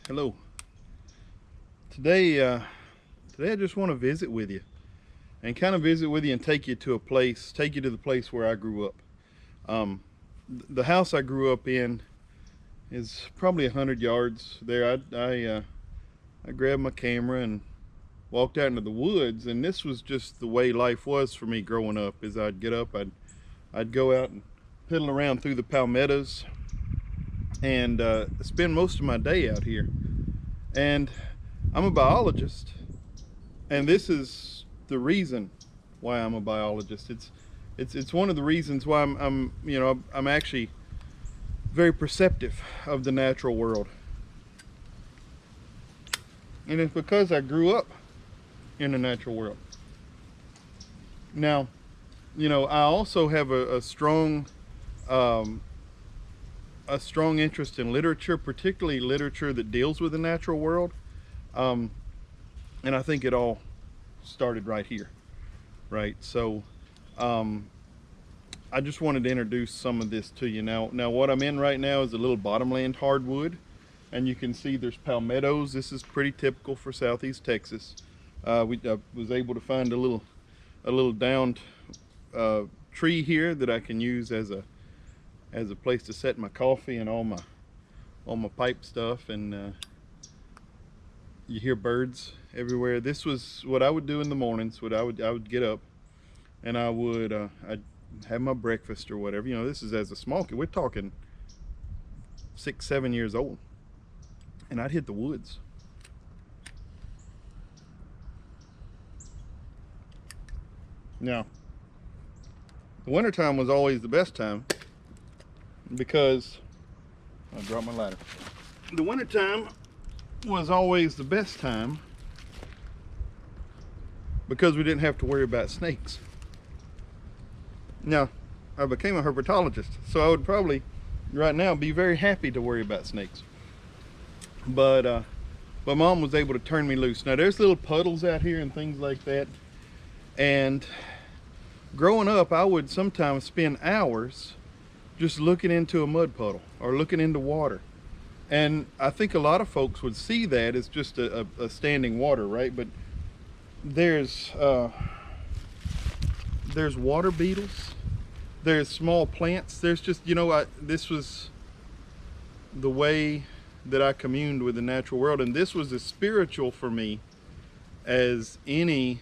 Hello. Today, today I just want to visit with you and kind of visit with you and take you to a place, take you to the place where I grew up. Um, the house I grew up in is probably 100 yards there. I grabbed my camera and walked out into the woods, and this was just the way life was for me growing up. Is I'd get up, I'd go out and piddle around through the palmettos and spend most of my day out here. And I'm a biologist, and this is the reason why I'm a biologist. It's one of the reasons why I'm actually very perceptive of the natural world, and it's because I grew up in the natural world. Now, I also have um, a strong interest in literature, particularly literature that deals with the natural world. Um, and I think it all started right here, right? So, um, I just wanted to introduce some of this to you. Now what I'm in right now is a little bottomland hardwood, and you can see there's palmettos. This is pretty typical for Southeast Texas. I was able to find a little downed tree here that I can use as a place to set my coffee and all my pipe stuff, and you hear birds everywhere. This was what I would do in the mornings. I would get up and I'd have my breakfast or whatever. This is as a small kid. We're talking 6, 7 years old, and I'd hit the woods. Now, the wintertime was always the best time because I dropped my ladder. The wintertime was always the best time because we didn't have to worry about snakes. Now, I became a herpetologist, so I would probably right now be very happy to worry about snakes. But mom was able to turn me loose. Now there's little puddles out here and things like that. And growing up, I would sometimes spend hours just looking into a mud puddle or looking into water. And I think a lot of folks would see that as just a standing water, right? But there's water beetles, there's small plants, there's just, this was the way that I communed with the natural world. And this was as spiritual for me as any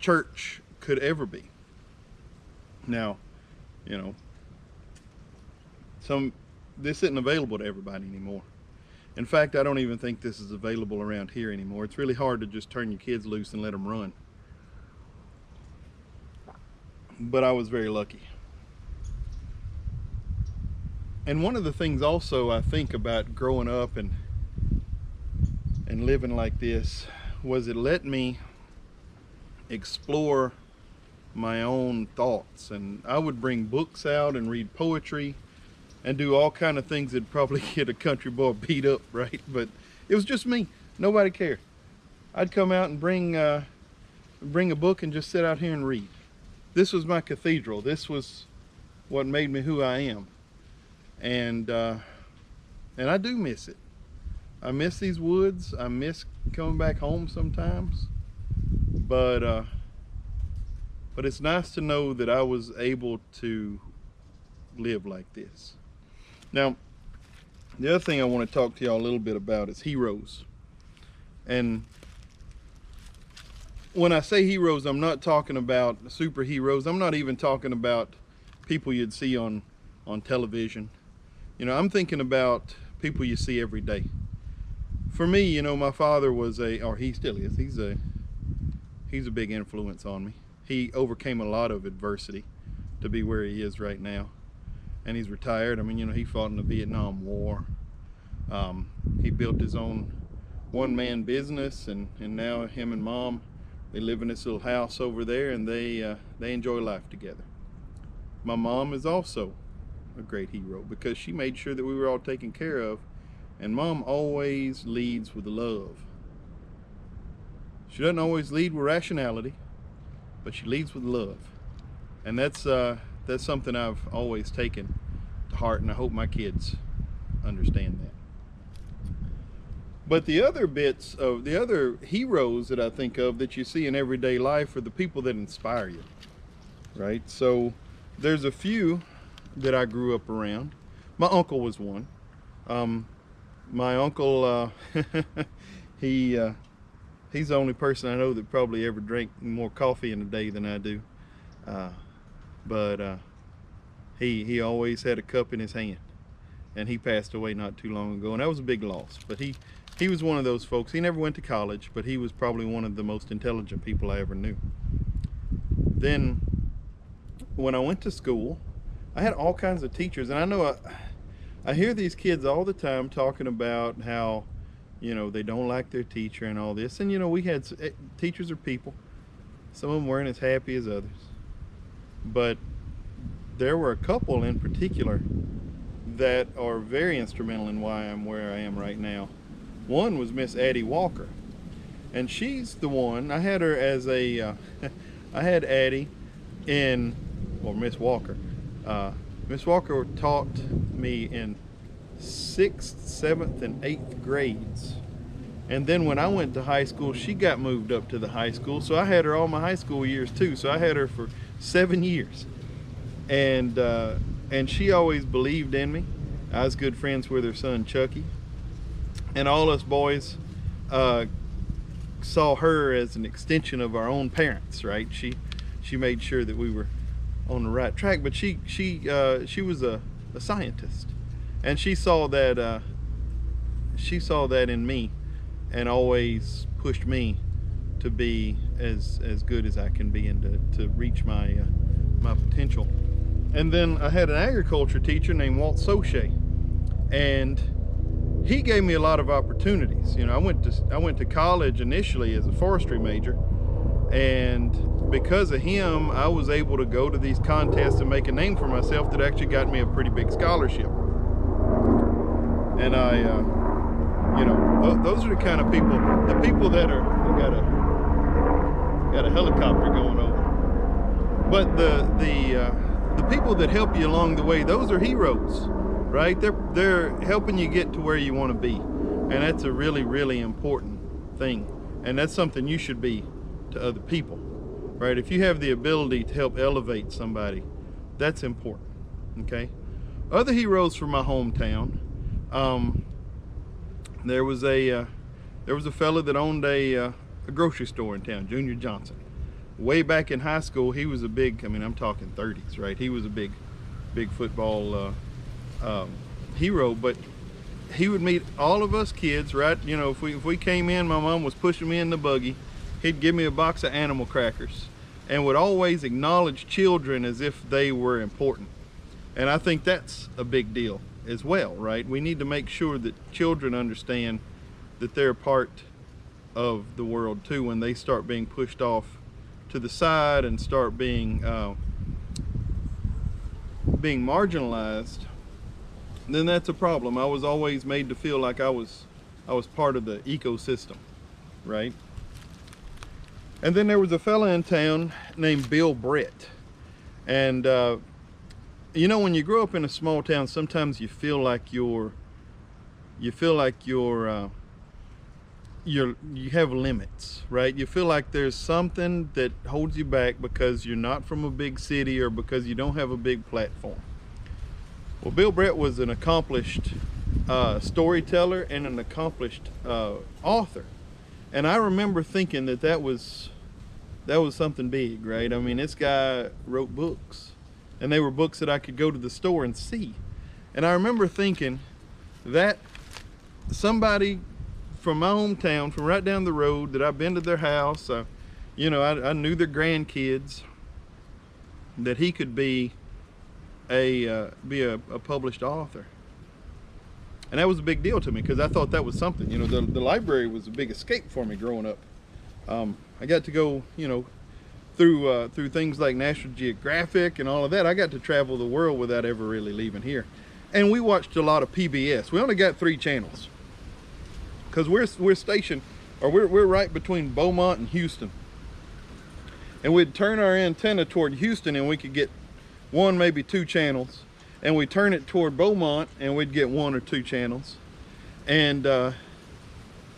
church could ever be. Now, this isn't available to everybody anymore. In fact, I don't even think this is available around here anymore. It's really hard to just turn your kids loose and let them run. But I was very lucky. And one of the things also I think about growing up and living like this was it let me explore my own thoughts. And I would bring books out and read poetry and do all kind of things that'd probably get a country boy beat up, right? But it was just me. Nobody cared. I'd come out and bring a book and just sit out here and read. This was my cathedral. This was what made me who I am. And I do miss it. I miss these woods. I miss coming back home sometimes. But it's nice to know that I was able to live like this. Now, the other thing I want to talk to y'all a little bit about is heroes. And when I say heroes, I'm not talking about superheroes. I'm not even talking about people you'd see on television. I'm thinking about people you see every day. For me, my father was or he still is, he's a big influence on me. He overcame a lot of adversity to be where he is right now. And he's retired. He fought in the Vietnam War. He built his own one-man business, and now him and mom, they live in this little house over there, and they enjoy life together. My mom is also a great hero because she made sure that we were all taken care of, and mom always leads with love. She doesn't always lead with rationality, but she leads with love. And that's something I've always taken to heart, and I hope my kids understand that. But the other bits of the other heroes that I think of that you see in everyday life are the people that inspire you, right? So there's a few that I grew up around. My uncle was one. My uncle, he's the only person I know that probably ever drank more coffee in a day than I do. But he always had a cup in his hand, and he passed away not too long ago, and that was a big loss. But he was one of those folks. He never went to college, but he was probably one of the most intelligent people I ever knew. Then when I went to school, I had all kinds of teachers, and I know I hear these kids all the time talking about how, you know, they don't like their teacher and all this. And, you know, we had teachers are people. Some of them weren't as happy as others. But there were a couple in particular that are very instrumental in why I'm where I am right now. One was Miss Addie Walker. And she's the one, I had her as a, I had Addie in, or Miss Walker. Miss Walker taught me in 6th, 7th, and 8th grades. And then when I went to high school, she got moved up to the high school. So I had her all my high school years too. So I had her for 7 years. And she always believed in me. I was good friends with her son, Chucky. And all us boys saw her as an extension of our own parents, right? She made sure that we were on the right track, but she was a scientist, and she saw that in me, and always pushed me to be as good as I can be and to reach my potential. And then I had an agriculture teacher named Walt Sochet, and he gave me a lot of opportunities. You know, I went to college initially as a forestry major, and because of him, I was able to go to these contests and make a name for myself that actually got me a pretty big scholarship. And I, you know, those are the kind of people that are, I got a helicopter going over. But the people that help you along the way, those are heroes, right? They're helping you get to where you want to be. And that's a really, really important thing. And that's something you should be to other people. Right? If you have the ability to help elevate somebody, that's important, okay? Other heroes from my hometown, there was a fella that owned a grocery store in town, Junior Johnson. Way back in high school, he was a big, I mean, I'm talking 30s, right? He was a big football hero, but he would meet all of us kids, right? You know, if we came in, my mom was pushing me in the buggy, he'd give me a box of animal crackers and would always acknowledge children as if they were important. And I think that's a big deal as well, right? We need to make sure that children understand that they're a part of the world too when they start being pushed off to the side and start being marginalized. Then that's a problem. I was always made to feel like I was part of the ecosystem, right? And then there was a fella in town named Bill Brett. And you know, when you grow up in a small town, sometimes you feel like you have limits, right? You feel like there's something that holds you back because you're not from a big city or because you don't have a big platform. Well, Bill Brett was an accomplished storyteller and an accomplished author. And I remember thinking that was something big, right? I mean, this guy wrote books, and they were books that I could go to the store and see. And I remember thinking that somebody from my hometown, from right down the road, that I've been to their house, you know, I knew their grandkids, that he could be a published author. And that was a big deal to me because I thought that was something. You know, the library was a big escape for me growing up. I got to go, you know, through things like National Geographic and all of that. I got to travel the world without ever really leaving here. And we watched a lot of PBS. We only got 3 channels because we're stationed, or we're right between Beaumont and Houston. And we'd turn our antenna toward Houston and we could get 1, maybe 2 channels. And we turn it toward Beaumont and we'd get 1 or 2 channels. And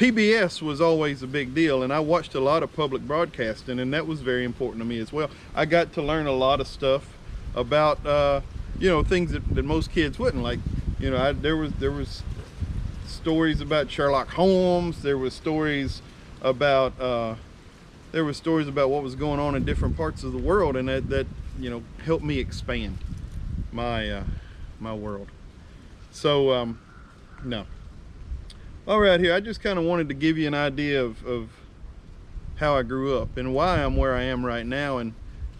PBS was always a big deal, and I watched a lot of public broadcasting, and that was very important to me as well. I got to learn a lot of stuff about you know, things that most kids wouldn't. Like, you know, there was stories about Sherlock Holmes. There was stories about what was going on in different parts of the world, and that you know, helped me expand my my world. So no. All right, here I just kind of wanted to give you an idea of how I grew up and why I'm where I am right now. And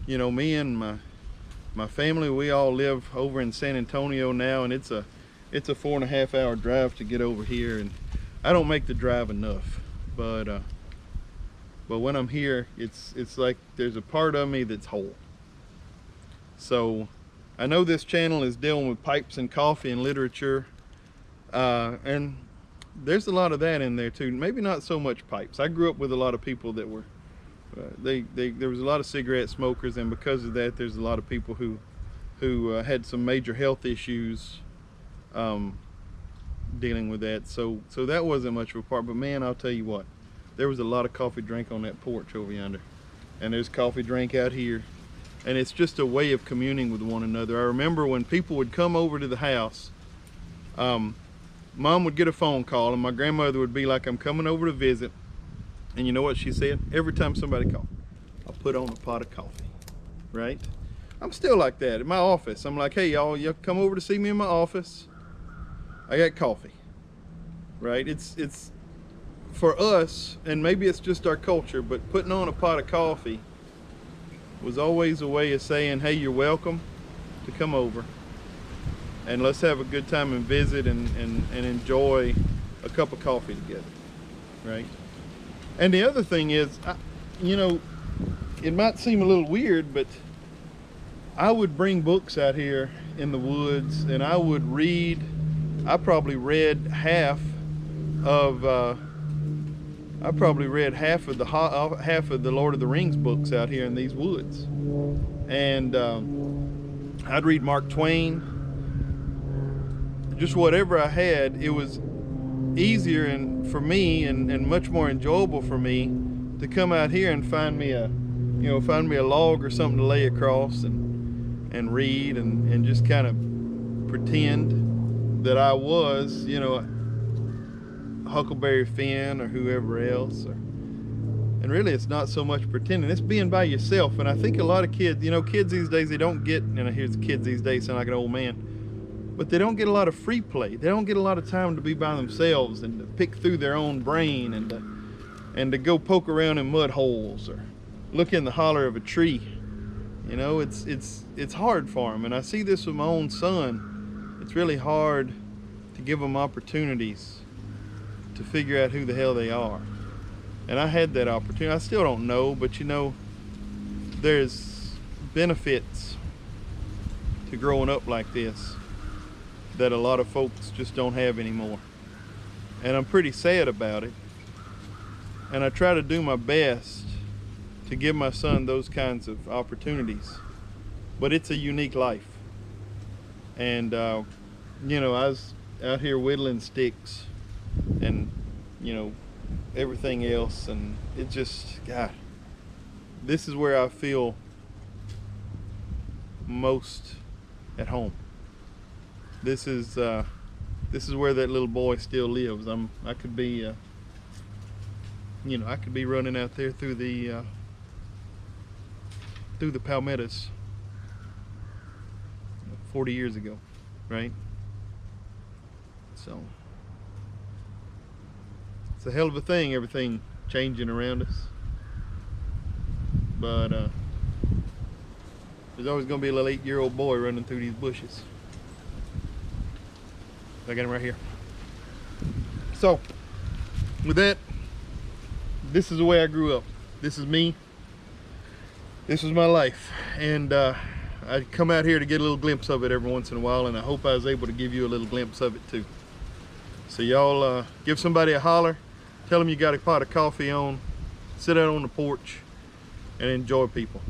you know, me and my family, we all live over in San Antonio now, and it's a 4.5 hour drive to get over here, and I don't make the drive enough, but when I'm here, it's like there's a part of me that's whole. So I know this channel is dealing with pipes and coffee and literature, and there's a lot of that in there too. Maybe not so much pipes. I grew up with a lot of people that were there was a lot of cigarette smokers, and because of that, there's a lot of people who had some major health issues dealing with that. So that wasn't much of a part. But man, I'll tell you what, there was a lot of coffee drink on that porch over yonder, and there's coffee drink out here, and it's just a way of communing with one another. I remember when people would come over to the house, Mom would get a phone call, and my grandmother would be like, I'm coming over to visit. And you know what she said? Every time somebody called, I'll put on a pot of coffee, right? I'm still like that in my office. I'm like, hey, y'all come over to see me in my office. I got coffee, right? It's for us, and maybe it's just our culture, but putting on a pot of coffee was always a way of saying, hey, you're welcome to come over, and let's have a good time and visit and enjoy a cup of coffee together, right? And the other thing is, you know, it might seem a little weird, but I would bring books out here in the woods, and I would read. I probably read half of the Lord of the Rings books out here in these woods, and I'd read Mark Twain. Just whatever I had, it was easier and for me and much more enjoyable for me to come out here and find me a log or something to lay across and read and just kind of pretend that I was, you know, Huckleberry Finn or whoever else. And really, it's not so much pretending, it's being by yourself. And I think a lot of kids, you know, kids these days, they don't get, and here's kids these days sound like an old man, but they don't get a lot of free play. They don't get a lot of time to be by themselves and to pick through their own brain and to go poke around in mud holes or look in the holler of a tree. You know, it's hard for them. And I see this with my own son. It's really hard to give them opportunities to figure out who the hell they are. And I had that opportunity. I still don't know, but you know, there's benefits to growing up like this that a lot of folks just don't have anymore. And I'm pretty sad about it. And I try to do my best to give my son those kinds of opportunities. But it's a unique life. And, you know, I was out here whittling sticks and, you know, everything else. And it just, God, this is where I feel most at home. This is where that little boy still lives. I could be, you know, I could be running out there through the palmettos 40 years ago, right? So it's a hell of a thing, everything changing around us. But there's always going to be a little 8-year-old boy running through these bushes. I got him right here. So, with that, this is the way I grew up. This is me. This is my life. And I come out here to get a little glimpse of it every once in a while, and I hope I was able to give you a little glimpse of it too. So y'all give somebody a holler, tell them you got a pot of coffee on, sit out on the porch, and enjoy people.